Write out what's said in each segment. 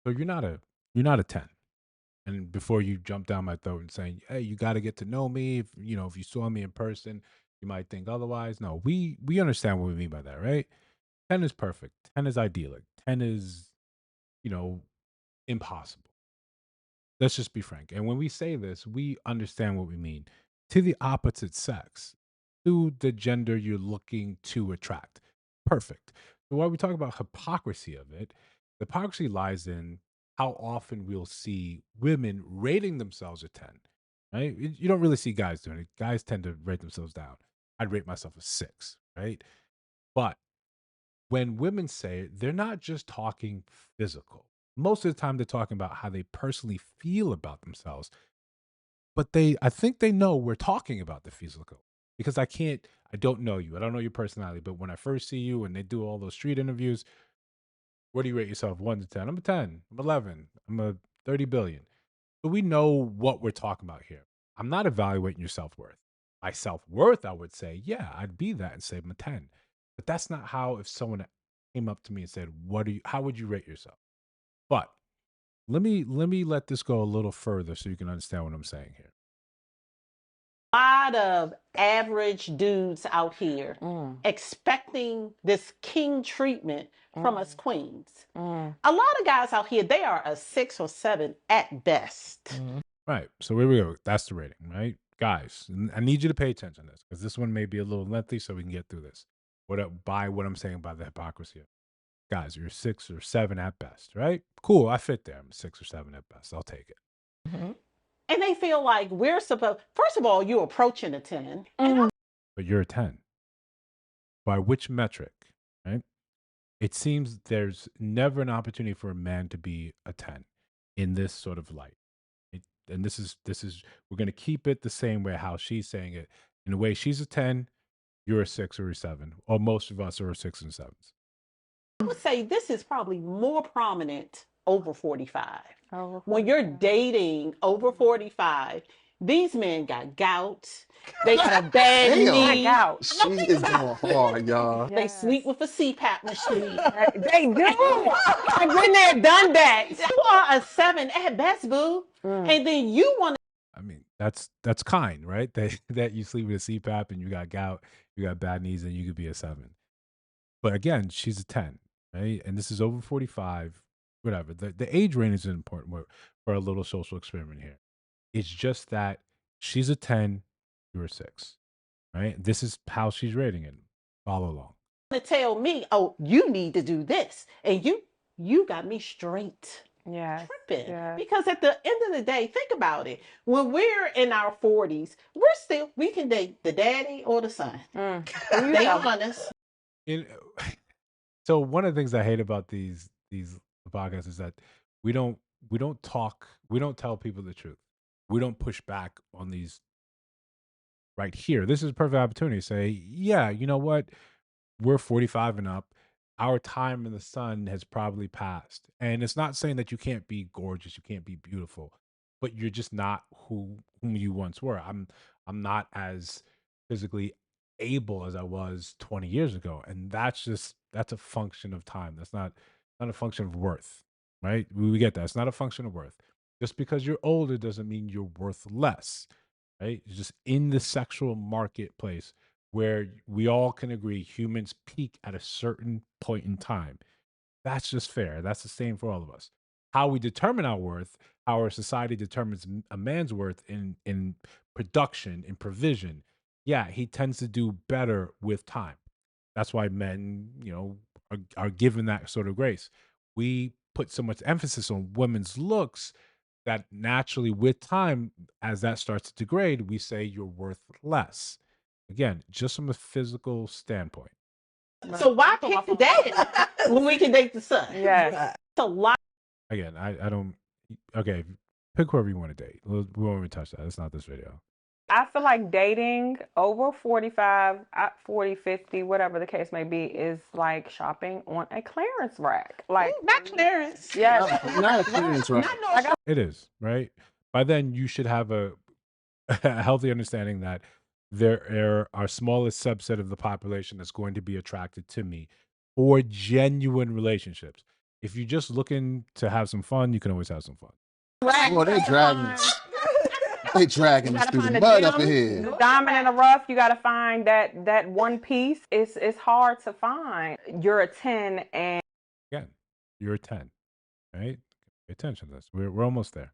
So you're not a 10. And before you jump down my throat and saying, "Hey, you got to get to know me. If, if you saw me in person, you might think otherwise." No, we understand what we mean by that, right? 10 is perfect. 10 is idyllic. 10 is, you know, impossible. Let's just be frank. And when we say this, we understand what we mean to the opposite sex, to the gender you're looking to attract. Perfect. So while we talk about hypocrisy of it, the hypocrisy lies in how often we'll see women rating themselves a 10, right? You don't really see guys doing it. Guys tend to rate themselves down. I'd rate myself a 6, right? But when women say it, they're not just talking physical. Most of the time, they're talking about how they personally feel about themselves. But I think they know we're talking about the physical because I don't know you. I don't know your personality. But when I first see you and they do all those street interviews, where do you rate yourself? 1 to 10. I'm a 10. I'm 11. I'm a 30 billion. So we know what we're talking about here. I'm not evaluating your self worth. My self worth, I would say, yeah, I'd be that and say I'm a 10. But that's not how if someone came up to me and said, how would you rate yourself? But let this go a little further so you can understand what I'm saying here. Lot of average dudes out here expecting this king treatment from us queens. A lot of guys out here, they are a 6 or 7 at best. Right. So here we go. That's the rating, right? Guys, I need you to pay attention to this because this one may be a little lengthy so we can get through this. By what I'm saying by the hypocrisy. Guys, you're 6 or 7 at best, right? Cool. I fit there. I'm 6 or 7 at best. I'll take it. And they feel like we're supposed, first of all, you're approaching a 10. But you're a 10. By which metric, right? It seems there's never an opportunity for a man to be a 10 in this sort of light. And this is we're gonna keep it the same way how she's saying it. In a way, she's a 10, you're a 6 or a 7, or most of us are 6 and 7s. I would say this is probably more prominent over 45. When you're dating over 45, these men got gout. They got a bad knee. Damn. She is going hard, y'all. They sleep with a CPAP machine. They do. I've been there, done that. You are a 7 at best, boo. And then you want to. I mean, that's kind, right? That you sleep with a CPAP and you got gout, you got bad knees, and you could be a 7. But again, she's a 10, right? And this is over 45, whatever. The age range is important for a little social experiment here. It's just that she's a 10, you're a 6, right? This is how she's rating it. Follow along. To tell me, oh, you need to do this, and you got me straight tripping. Because at the end of the day, think about it. When we're in our 40s, we can date the daddy or the son. They honest. So one of the things I hate about these podcasts is that we don't we don't tell people the truth. We don't push back on these right here. This is a perfect opportunity to say, yeah, you know what? We're 45 and up. Our time in the sun has probably passed. And it's not saying that you can't be gorgeous, you can't be beautiful, but you're just not whom you once were. I'm not as physically able as I was 20 years ago. And that's a function of time. That's not a function of worth. Right? We get that. It's not a function of worth. Just because you're older doesn't mean you're worth less. Right? It's just in the sexual marketplace where we all can agree humans peak at a certain point in time. That's just fair. That's the same for all of us. How we determine our worth, how our society determines a man's worth in production, in provision. Yeah, he tends to do better with time. That's why men, are given that sort of grace. We put so much emphasis on women's looks that naturally, with time, as that starts to degrade, we say you're worth less. Again, just from a physical standpoint. So why pick the daddy when we can date the son? Yes. It's a lot. Again, I don't. Okay, pick whoever you want to date. We won't even touch that. It's not this video. I feel like dating over 45, 40, 50, whatever the case may be, is like shopping on a clearance rack. Like, not clearance. yes. Not a clearance rack. It is, right? By then, you should have a healthy understanding that there are smallest subset of the population that's going to be attracted to me for genuine relationships. If you're just looking to have some fun, you can always have some fun. Boy, they dragging us. They dragging us through the Find a mud up in gem, here. the diamond in the rough. You got to find that one piece. It's hard to find. You're a 10, and Again, you're a 10, right? Pay attention to this. We're almost there.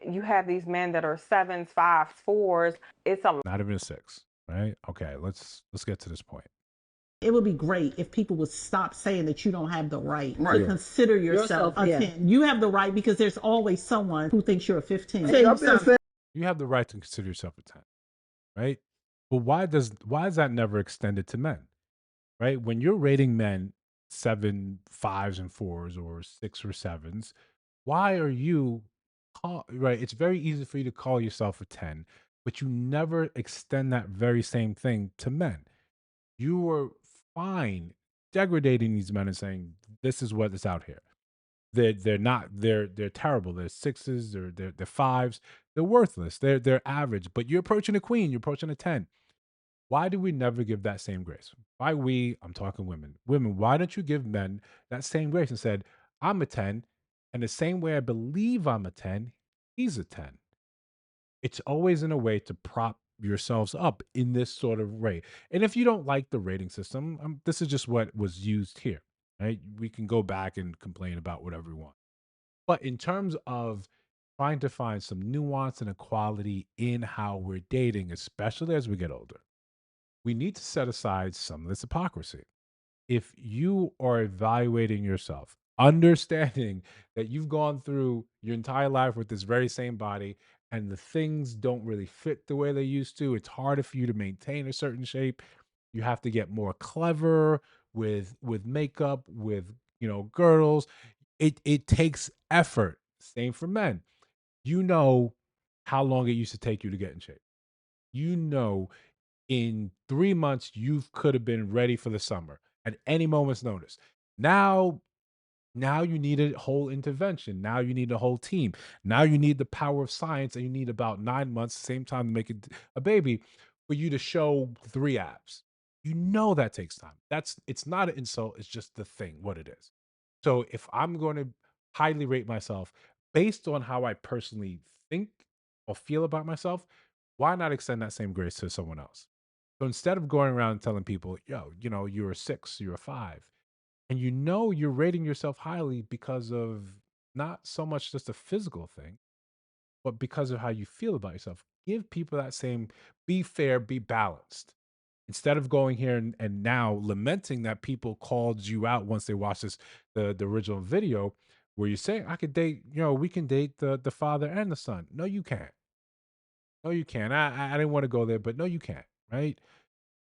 you have these men that are 7s, 5s, 4s. It's a Not even a 6, right? Okay, let's get to this point. It would be great if people would stop saying that you don't have the right Right. to consider yourself a 10. You have the right because there's always someone who thinks you're a 15. You have the right to consider yourself a 10, right? But why is that never extended to men? Right? When you're rating men 7, 5s, and 4s, or 6 or 7s, why are you right? It's very easy for you to call yourself a 10, but you never extend that very same thing to men. You were fine degrading these men and saying, this is what is out here. They're not they're terrible. They're 6s, they're 5s, they're worthless, they're average. But you're approaching a queen, you're approaching a 10. Why do we never give that same grace? Why we, I'm talking women. Women, why don't you give men that same grace and said, I'm a 10, and the same way I believe I'm a 10, he's a 10. It's always in a way to prop yourselves up in this sort of way. And if you don't like the rating system, this is just what was used here, right? We can go back and complain about whatever we want. But in terms of trying to find some nuance and equality in how we're dating, especially as we get older, we need to set aside some of this hypocrisy. If you are evaluating yourself, understanding that you've gone through your entire life with this very same body and the things don't really fit the way they used to, it's harder for you to maintain a certain shape. You have to get more clever with makeup, with girdles. It takes effort. Same for men. You know how long it used to take you to get in shape. You know in 3 months you could have been ready for the summer at any moment's notice. Now, now you need a whole intervention. Now you need a whole team. Now you need the power of science, and you need about 9 months, same time to make a baby, for you to show 3 abs. You know that takes time. It's not an insult. It's just the thing, what it is. So if I'm going to highly rate myself based on how I personally think or feel about myself, why not extend that same grace to someone else? So instead of going around telling people, yo, you're a 6, you're a 5, and you're rating yourself highly because of not so much just a physical thing, but because of how you feel about yourself. Give people that same, be fair, be balanced. Instead of going here and now lamenting that people called you out once they watched the original video where you're saying, I could date, we can date the father and the son. No, you can't. No, you can't. I didn't want to go there, but no, you can't, right?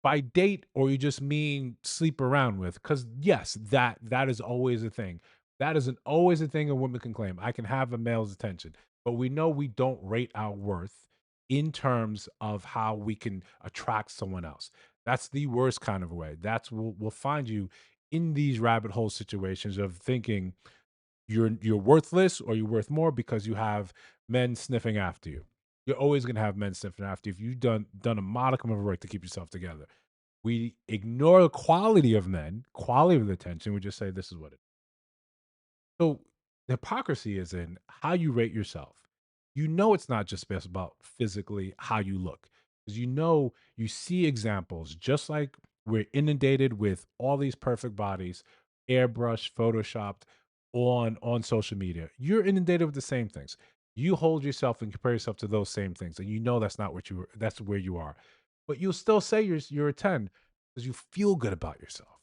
By date, or you just mean sleep around with? Because yes, that is always a thing. That isn't always a thing a woman can claim. I can have a male's attention, but we know we don't rate our worth in terms of how we can attract someone else. That's the worst kind of way. That's we'll find you in these rabbit hole situations of thinking you're worthless or you're worth more because you have men sniffing after you. You're always gonna have men sniffing after you if you've done a modicum of work to keep yourself together. We ignore the quality of men, quality of the attention. We just say this is what it is. So the hypocrisy is in how you rate yourself. You know it's not just best about physically how you look. Because you see examples, just like we're inundated with all these perfect bodies, airbrushed, photoshopped on social media. You're inundated with the same things. You hold yourself and compare yourself to those same things, and you know that's where you are. But you'll still say you're a 10 because you feel good about yourself.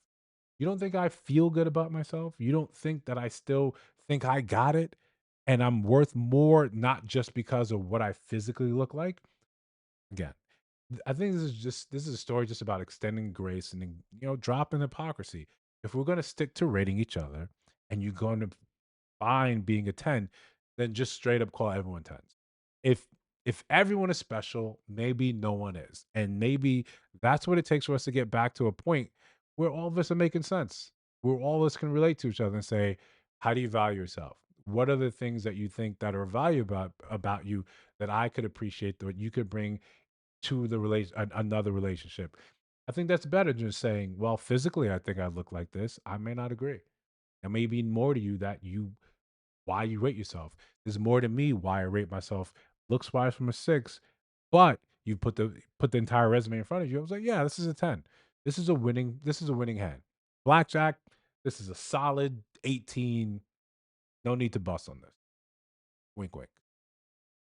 You don't think I feel good about myself? You don't think that I still think I got it and I'm worth more, not just because of what I physically look like? Again, I think this is a story just about extending grace and dropping hypocrisy. If we're going to stick to rating each other and you're going to fine being a 10, then just straight up call everyone 10s. If everyone is special, maybe no one is. And maybe that's what it takes for us to get back to a point where all of us are making sense. Where all of us can relate to each other and say, how do you value yourself? What are the things that you think that are valuable about you that I could appreciate, that you could bring to the another relationship? I think that's better than just saying, well, physically I think I look like this. I may not agree. There may be more to you why you rate yourself. There's more to me why I rate myself looks wise from a 6, but you put the entire resume in front of you. I was like, yeah, this is a 10. This is a winning hand. Blackjack, this is a solid 18. No need to bust on this. Wink wink.